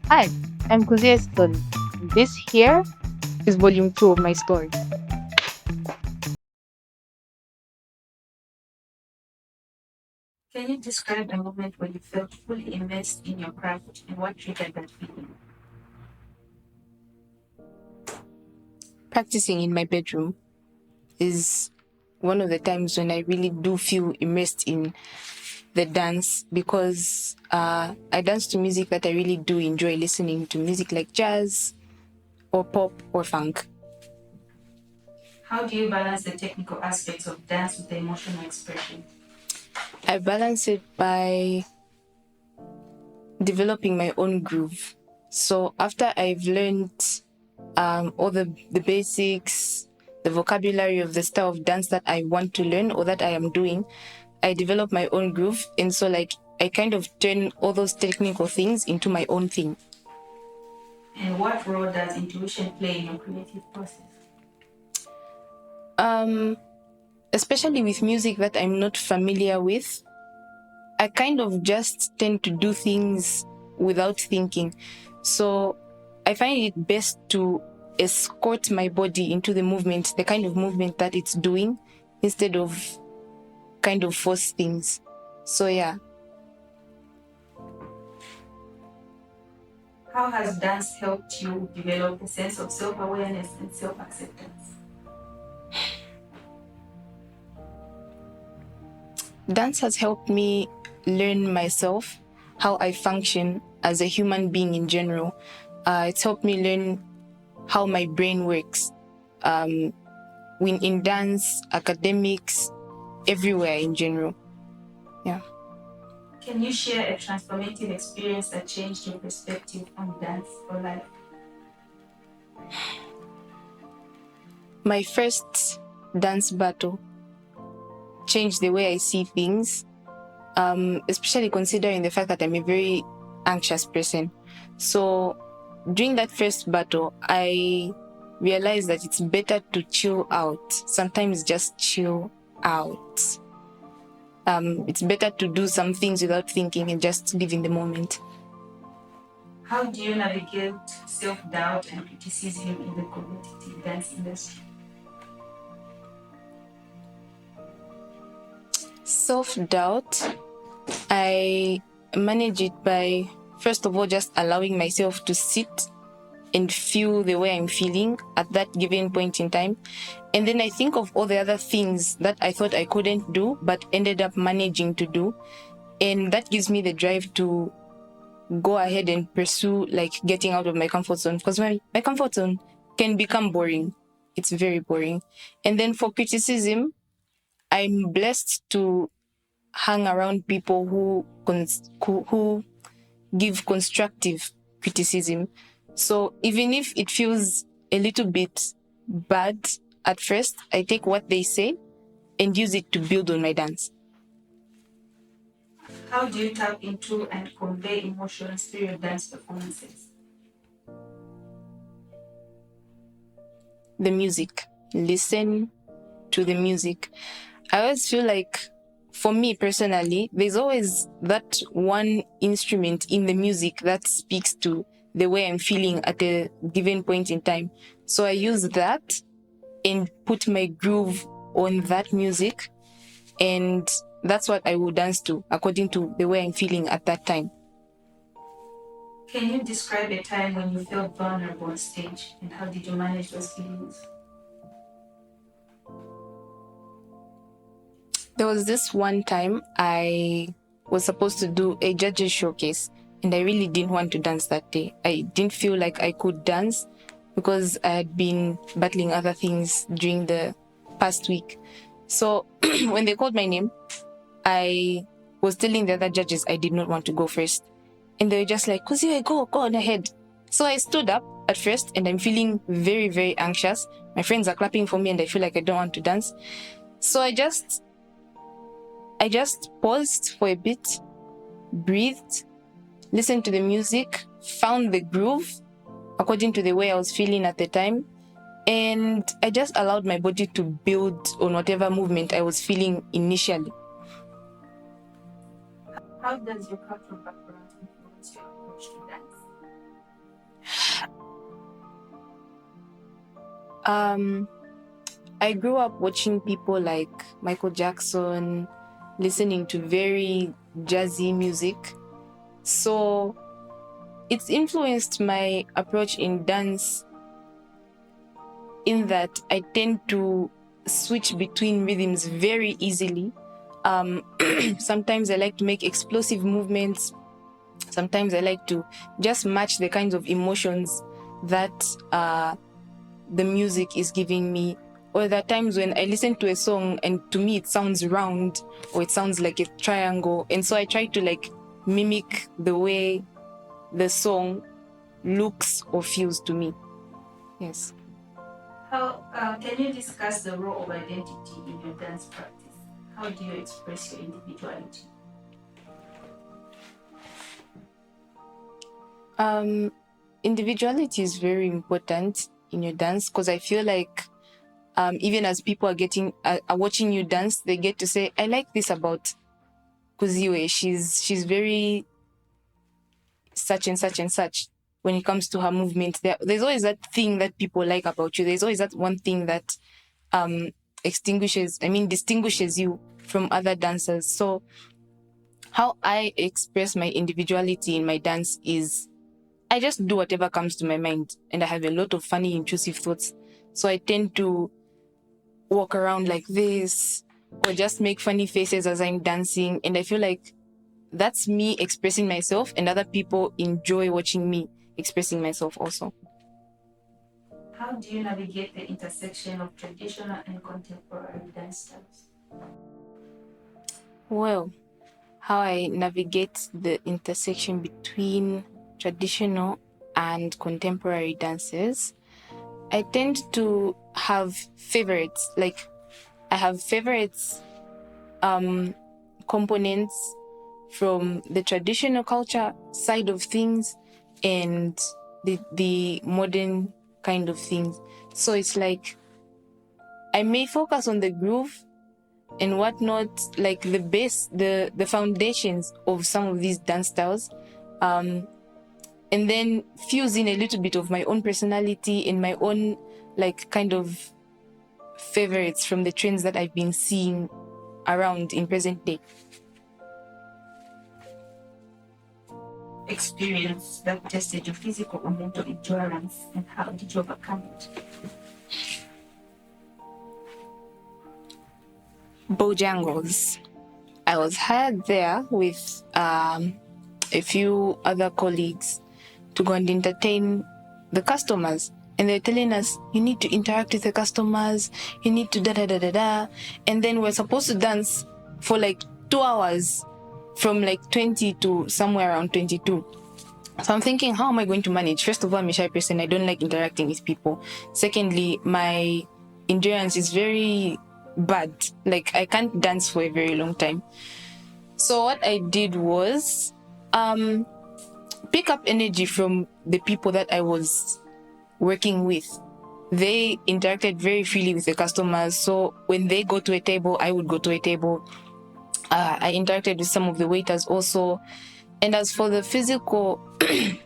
Hi, I'm Khuziwe Sithole. This here is volume 2 of my story. Can you describe a moment when you felt fully immersed in your craft and what triggered that feeling? Practicing in my bedroom is one of the times when I really do feel immersed in the dance because I dance to music that I really do enjoy listening to, music like jazz or pop or funk. How do you balance the technical aspects of dance with the emotional expression? I balance it by developing my own groove. So after I've learned all the basics, the vocabulary of the style of dance that I want to learn or that I am doing, I develop my own groove. And so like I kind of turn all those technical things into my own thing. And what role does intuition play in your creative process? Especially with music that I'm not familiar with, I kind of just tend to do things without thinking. So I find it best to escort my body into the movement, the kind of movement that it's doing, instead of kind of force things. So yeah. How has dance helped you develop a sense of self-awareness and self-acceptance? Dance has helped me learn myself, how I function as a human being in general. It's helped me learn how my brain works. When in dance, academics, everywhere in general. Yeah. Can you share a transformative experience that changed your perspective on dance or life? My first dance battle changed the way I see things, especially considering the fact that I'm a very anxious person. So during that first battle, I realized that it's better to chill out. Sometimes just chill out. It's better to do some things without thinking and just live in the moment. How do you navigate self-doubt and criticism in the competitive dance industry? Self-doubt, I manage it by, first of all, just allowing myself to sit and feel the way I'm feeling at that given point in time. And then I think of all the other things that I thought I couldn't do, but ended up managing to do. And that gives me the drive to go ahead and pursue like getting out of my comfort zone, because my comfort zone can become boring. It's very boring. And then for criticism, I'm blessed to hang around people who give constructive criticism. So even if it feels a little bit bad at first, I take what they say and use it to build on my dance. How do you tap into and convey emotions through your dance performances? The music. Listen to the music. I always feel like, for me personally, there's always that one instrument in the music that speaks to the way I'm feeling at a given point in time. So I use that and put my groove on that music, and that's what I will dance to according to the way I'm feeling at that time. Can you describe a time when you felt vulnerable on stage and how did you manage those feelings? There was this one time I was supposed to do a judges showcase and I really didn't want to dance that day. I didn't feel like I could dance because I had been battling other things during the past week. So when they called my name, I was telling the other judges I did not want to go first. And they were just like, Khuziwe, go on ahead. So I stood up at first and I'm feeling very, very anxious. My friends are clapping for me and I feel like I don't want to dance. So I just paused for a bit, breathed, listened to the music, found the groove according to the way I was feeling at the time, and I just allowed my body to build on whatever movement I was feeling initially. How does your cultural background influence your approach to dance? I grew up watching people like Michael Jackson, listening to very jazzy music. So it's influenced my approach in dance in that I tend to switch between rhythms very easily. Sometimes I like to make explosive movements. Sometimes I like to just match the kinds of emotions that the music is giving me. Or there are times when I listen to a song and to me it sounds round or it sounds like a triangle. And so I try to like mimic the way the song looks or feels to me. Yes. How can you discuss the role of identity in your dance practice? How do you express your individuality? Individuality is very important in your dance because I feel like even as people are watching you dance, they get to say, I like this about Khuziwe. She's very such and such and such when it comes to her movement. There's always that thing that people like about you. There's always that one thing that distinguishes you from other dancers. So how I express my individuality in my dance is I just do whatever comes to my mind, and I have a lot of funny, intrusive thoughts. So I tend to walk around like this or just make funny faces as I'm dancing. And I feel like that's me expressing myself, and other people enjoy watching me expressing myself also. How do you navigate the intersection of traditional and contemporary dance styles? Well, how I navigate the intersection between traditional and contemporary dances, I tend to have favorites. Like I have favorites components from the traditional culture side of things and the modern kind of things. So it's like I may focus on the groove and whatnot, like the base, the foundations of some of these dance styles, and then fuse in a little bit of my own personality and my own like kind of favorites from the trends that I've been seeing around in present day. Experience that tested your physical or mental endurance, and how did you overcome it? Bojangles. I was hired there with a few other colleagues to go and entertain the customers. And they're telling us, you need to interact with the customers, you need to da-da-da-da-da. And then we're supposed to dance for like 2 hours from like 20 to somewhere around 22. So I'm thinking, how am I going to manage? First of all, I'm a shy person. I don't like interacting with people. Secondly, my endurance is very bad. Like I can't dance for a very long time. So what I did was pick up energy from the people that I was working with. They interacted very freely with the customers. So when they go to a table, I would go to a table. I interacted with some of the waiters also. And as for the physical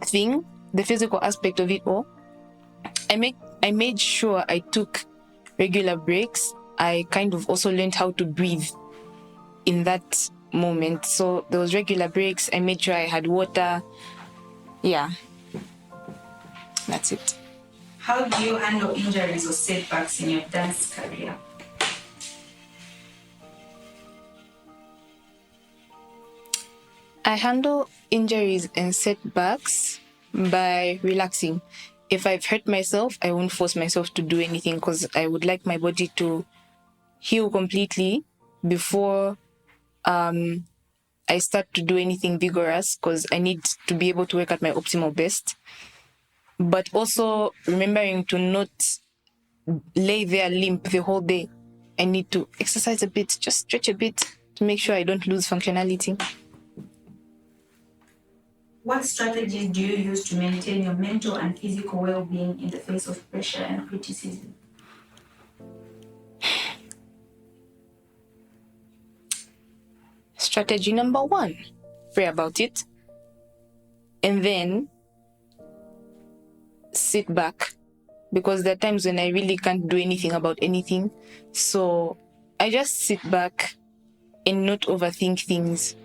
thing, the physical aspect of it all, I made sure I took regular breaks. I kind of also learned how to breathe in that moment. So there was regular breaks. I made sure I had water. Yeah, that's it. How do you handle injuries or setbacks in your dance career? I handle injuries and setbacks by relaxing. If I've hurt myself, I won't force myself to do anything because I would like my body to heal completely before I start to do anything vigorous, because I need to be able to work at my optimal best. But also remembering to not lay there limp the whole day. I need to exercise a bit, just stretch a bit to make sure I don't lose functionality. What strategies do you use to maintain your mental and physical well-being in the face of pressure and criticism? Strategy number 1, pray about it. And then sit back because there are times when I really can't do anything about anything. So I just sit back and not overthink things.